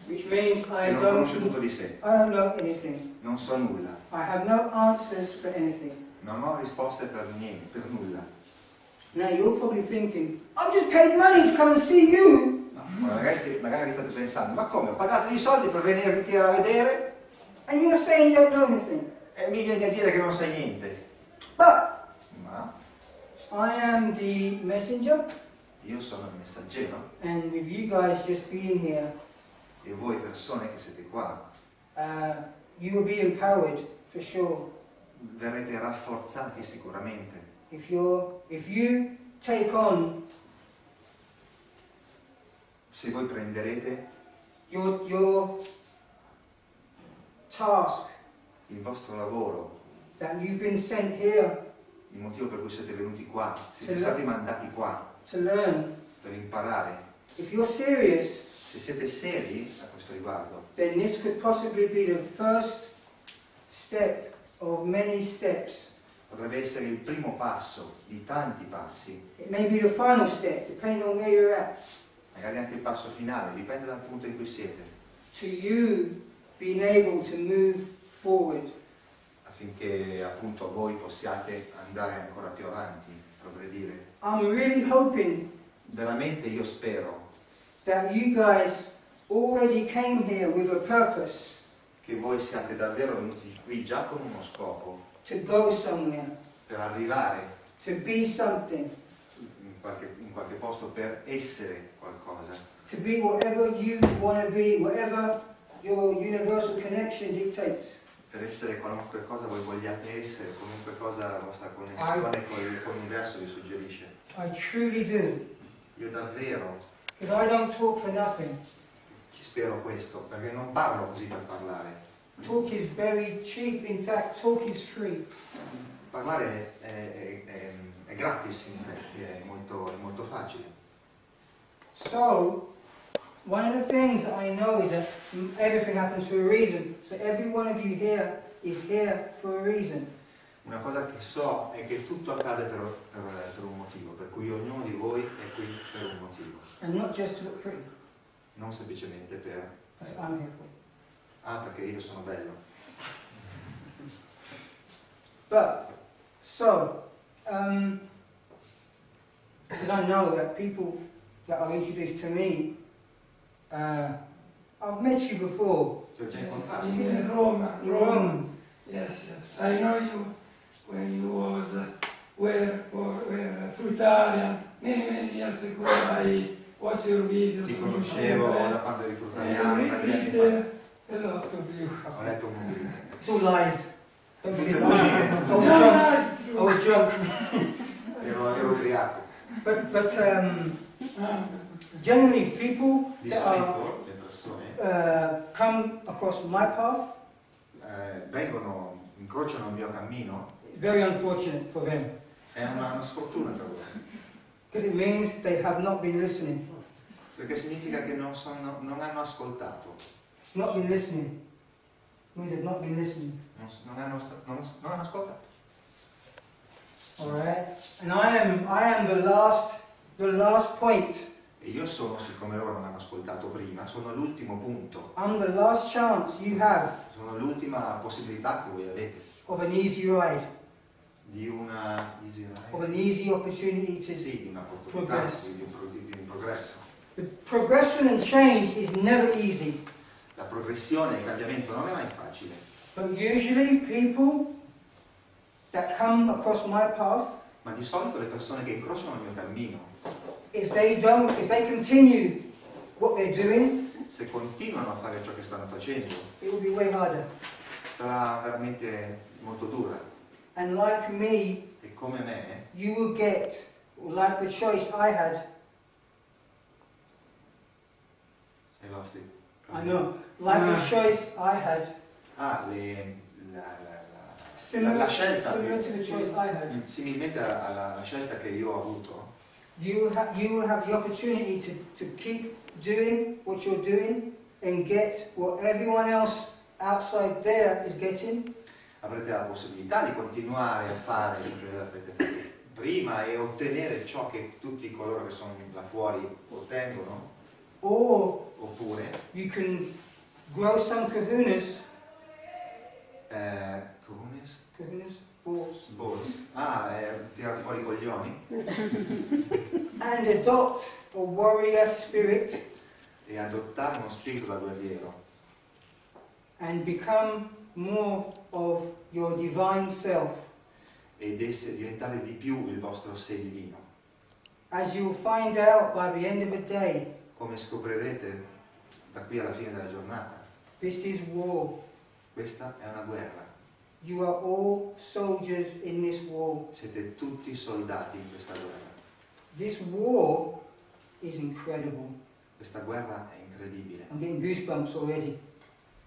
Which means che non conosce tutto di sé. I don't know anything. Non so nulla. I have no answers for anything. Non ho risposte per niente, per nulla. Now you're probably thinking, I've just paid money to come and see you. No, magari state pensando, ma come? Ho pagato i soldi per venirti a vedere? And you're saying you don't know anything. E mi vieni a dire che non sai niente. But Ma I am the messenger. io sono il messaggero. And with you guys just being here, E voi persone che siete qua, you will be empowered for sure. verrete rafforzati sicuramente. If you take on Se voi prenderete your task il vostro lavoro, that you've been sent here il motivo per cui siete venuti qua, siete stati mandati qua to learn, per imparare. if you're serious, Se siete seri a questo riguardo, then this could possibly be the first step of many steps. potrebbe essere il primo passo di tanti passi, It may be the final step, depending on where you're at, magari anche il passo finale, dipende dal punto in cui siete, to you being able to move forward. affinché appunto voi possiate andare ancora più avanti, progredire. I'm really hoping Veramente io spero that you guys already came here with a purpose che voi siate davvero venuti qui già con uno scopo, to go somewhere, per arrivare to be something, in qualche posto, per essere qualcosa, to be whatever you want to be, whatever your universal connection dictates. per essere qualunque cosa voi vogliate essere, qualunque cosa la vostra connessione con l'universo vi suggerisce. I truly do, Io davvero because I don't talk for nothing. ci spero questo, perché non parlo così per parlare. Talk is very cheap, in fact talk is free. Parlare è gratis, in effetti, è molto facile. So, one of the things that I know is that everything happens for a reason. So every one of you here is here for a reason. Una cosa che so è che tutto accade per un motivo, per cui ognuno di voi è qui per un motivo. And not just to look pretty. Non semplicemente per... That's what I'm here for. perché io sono bello. But, so, because I know that people that are introduced to me, I've met you before. Ti ho già incontrato. In Roma. Rome. Yes, I know you when you were fruttarian many years ago. I watched your videos. Ti conoscevo da parte di fruttariano. Read a lot of you. Ho letto un po'. It's all lies. Don't believe No, that. No, I was drunk. Ero ubriaco. But generally people Di that are, solito le persone come across my path, incrociano il mio cammino, it's very unfortunate for them. è una sfortuna per loro, Because it means they have not been listening. perché significa che non hanno ascoltato, Not been listening. Means they've not been listening. non hanno ascoltato. Alright? And I am the last point. E io sono, siccome loro non hanno ascoltato prima, sono l'ultimo punto, I'm the last chance you have sono l'ultima possibilità che voi avete of an easy ride, di una of an easy opportunity to sì, di un'opportunità, progress. di un progresso. The progression and change is never easy. La progressione e il cambiamento non è mai facile, But usually people that come across my path, ma di solito le persone che incrociano il mio cammino, if they continue what they're doing, se continuano a fare ciò che stanno facendo, it will be way harder. sarà veramente molto dura. And like me, E come me, you will get, like the choice I had, ai vostri I know, like the choice I had, la scelta, similar to the choice I had, similmente alla scelta che io ho avuto, you will have the opportunity to keep doing what you're doing and get what everyone else outside there is getting. avrete la possibilità di continuare a fare ciò che avete fatto prima e ottenere ciò che tutti coloro che sono là fuori ottengono. Oppure you can grow some kahunas. Kahunas? balls. Tirare fuori i coglioni. And adopt a warrior spirit. E adottare uno spirito da guerriero. And become more of your divine self. Ed diventare di più il vostro sé divino. As you will find out by the end of the day, come scoprirete da qui alla fine della giornata, this is war. questa è una guerra. You are all soldiers in this war. Siete tutti soldati in questa guerra. This war is incredible. Questa guerra è incredibile. I'm getting goosebumps already.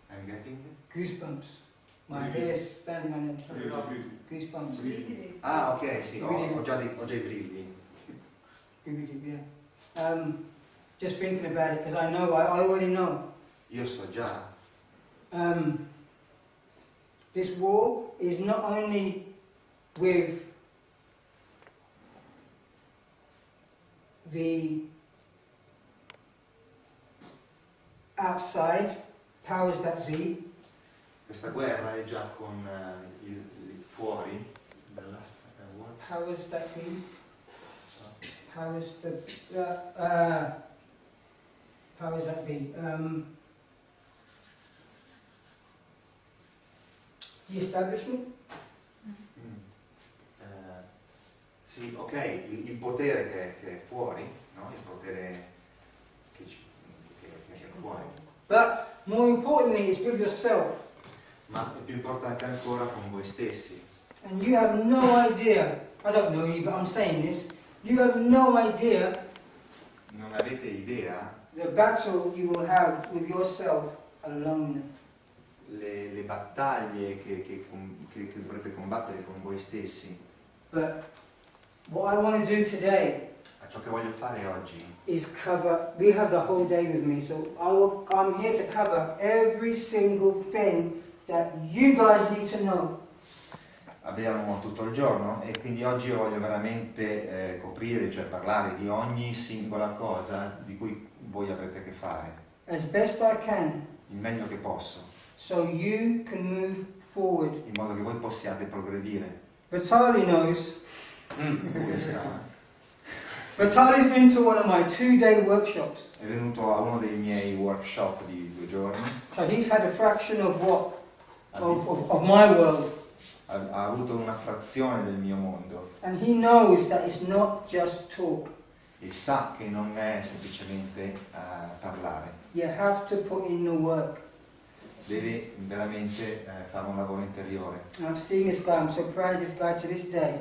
I'm getting Goosebumps. My hair's standing on end. Goosebumps. Ah, ok, sì, ho già i brividi. Yeah. Just thinking about it, because I know, I already know. Io so già. This war is not only with the outside powers that be. Questa guerra è già con il fuori dalla powers that be. Powers that be. The establishment. Sì, ok, il potere che è fuori, no? Il potere che è fuori. But more importantly, it's with yourself. Ma è più importante ancora con voi stessi. And you have no idea. I don't know you, but I'm saying this. You have no idea. Non avete idea The battle you will have with yourself alone. le battaglie che dovrete combattere con voi stessi. But what I want to do today Ciò che voglio fare oggi is cover. We have the whole day with me, so I'm here to cover every single thing that you guys need to know. abbiamo tutto il giorno e quindi oggi io voglio veramente coprire, cioè parlare di ogni singola cosa di cui voi avrete a che fare. As best I can. Il meglio che posso. So you can move forward. In modo che voi possiate progredire. Vitali knows. Lui sa. Vitali's been to one of my 2-day workshops. È venuto a uno dei miei workshop di 2 giorni. So he's had a fraction of what? Of my world. Ha avuto una frazione del mio mondo. And he knows that it's not just talk. E sa che non è semplicemente parlare. You have to put in the work. Deve veramente fare un lavoro interiore. I've seen this guy, I'm so proud of this guy to this day.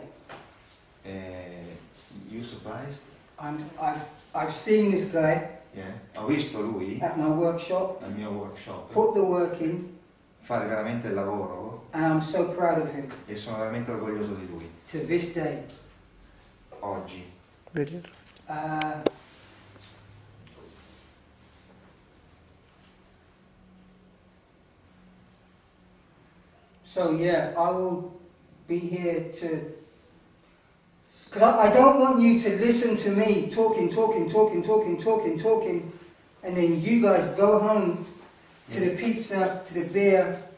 You surprised? I've seen this guy Yeah. Ho visto lui at my workshop, al mio workshop put the work in, fare veramente il lavoro and I'm so proud of him e sono veramente orgoglioso di lui. to this day. Oggi. So yeah, I will be here to, because I don't want you to listen to me talking, and then you guys go home to the pizza, to the beer.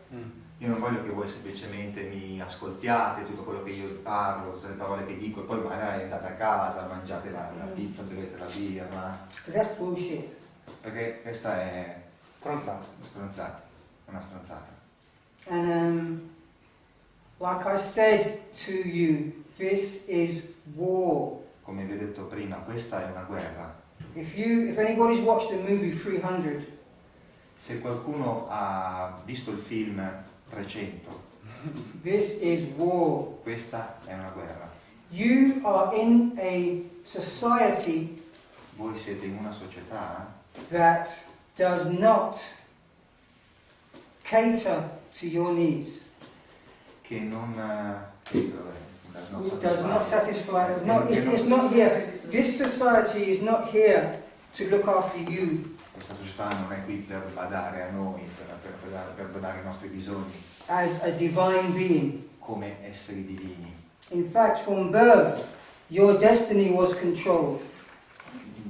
Io non voglio che voi semplicemente mi ascoltiate tutto quello che io parlo, tutte le parole che dico e poi magari andate a casa, mangiate la pizza, bevete la birra. Because that's bullshit. Perché questa è Stronzata. una stronzata. And like I said to you, this is war. Come vi ho detto prima, questa è una guerra. If anybody's watched the movie 300, Se qualcuno ha visto il film 300, this is war. questa è una guerra. You are in a society Voi siete in una società that does not cater to your needs. che non Does not satisfy. No, it's not here. This society is not here to look after you. Questa società non è qui per badare a noi, per badare ai nostri bisogni. As a divine being. Come esseri divini. In fact, from birth, your destiny was controlled.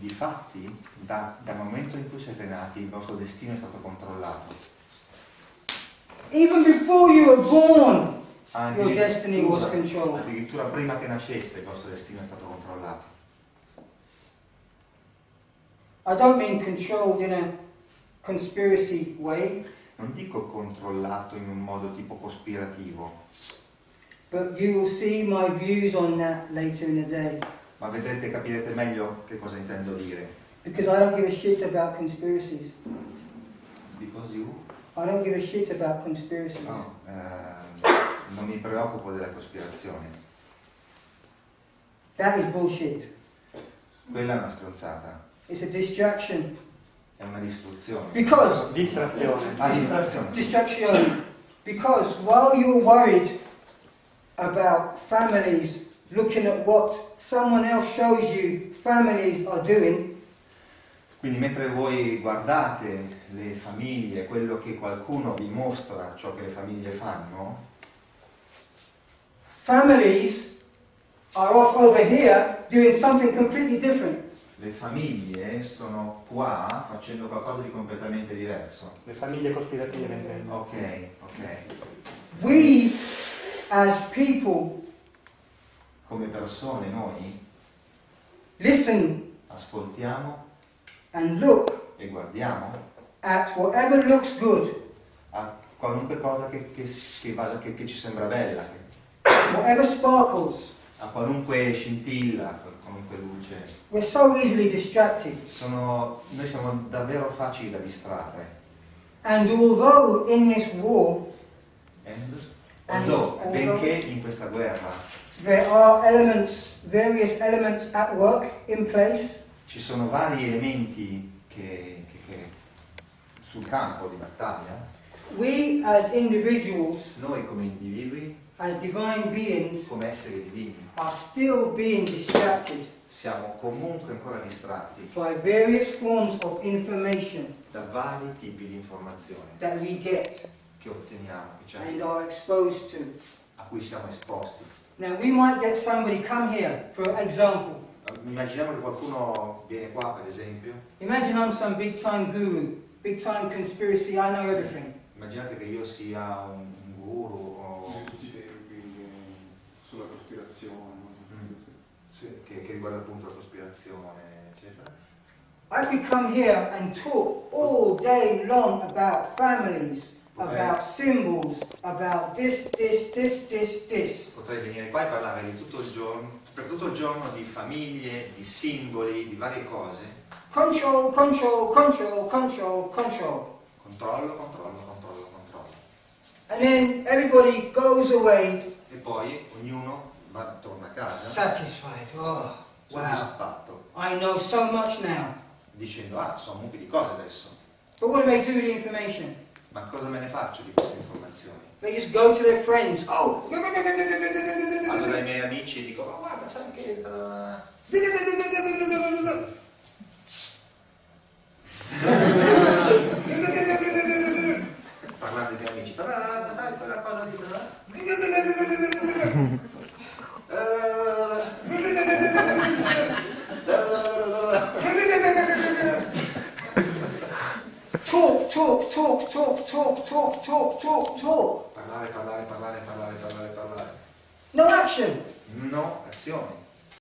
Difatti, dal momento in cui siete nati, il vostro destino è stato controllato. Even before you were born, Addirittura- your destiny was controlled. Addirittura prima che nasceste il vostro destino è stato controllato. I don't mean controlled in a conspiracy way, Non dico controllato in un modo tipo cospirativo, but you will see my views on that later in the day. ma vedrete, capirete meglio che cosa intendo dire. Because I don't give a shit about conspiracies. Because you? I don't give a shit about conspiracies. No, non mi preoccupo della cospirazione. That is bullshit. Quella è una stronzata, It's a distraction. è una distruzione. Because Distrazione. Distrazione. distraction. Because while you're worried about families looking at what someone else shows you families are doing, Quindi mentre voi guardate le famiglie, quello che qualcuno vi mostra, ciò che le famiglie fanno, families are off over here doing something completely different. le famiglie sono qua facendo qualcosa di completamente diverso. Le famiglie cospirative intendo. Ok, ok. We as people Come persone noi listen ascoltiamo and look e guardiamo at whatever looks good, a qualunque cosa che ci sembra bella, whatever sparkles. a qualunque scintilla, a qualunque luce. We're so easily distracted. Noi siamo davvero facili da distrarre. And although in this war Although, benché in questa guerra there are various elements at work, in place, ci sono vari elementi che sul campo di battaglia, we as individuals, noi come individui, as divine beings, come esseri divini, are still being distracted siamo comunque ancora distratti by various forms of information da vari tipi di informazione that we get che otteniamo, and are exposed to. a cui siamo esposti. Now we might get somebody come here, for example. Immaginiamo che qualcuno viene qua, per esempio. Imagine I'm some big time guru, big time conspiracy, I know everything. Immaginate che io sia un guru o tutti i tempi sulla cospirazione, che riguarda appunto la cospirazione, eccetera. I could come here and talk all day long about families, Okay. about symbols, about this. Potrei venire qua e parlare di tutto il giorno, per tutto il giorno, di famiglie, di simboli, di varie cose. Control. Controllo. And then everybody goes away E poi ognuno torna a casa satisfied. Oh, wow. soddisfatto, I know so much now. dicendo so un mucchio di cose adesso, But what do they do with the information? ma cosa me ne faccio di queste informazioni? They just go to their friends. Oh! Vado dai miei amici e dico, ma guarda, sai che... Parlando dei miei amici, sai quella cosa di... Talk. Parlare. No action. No azione.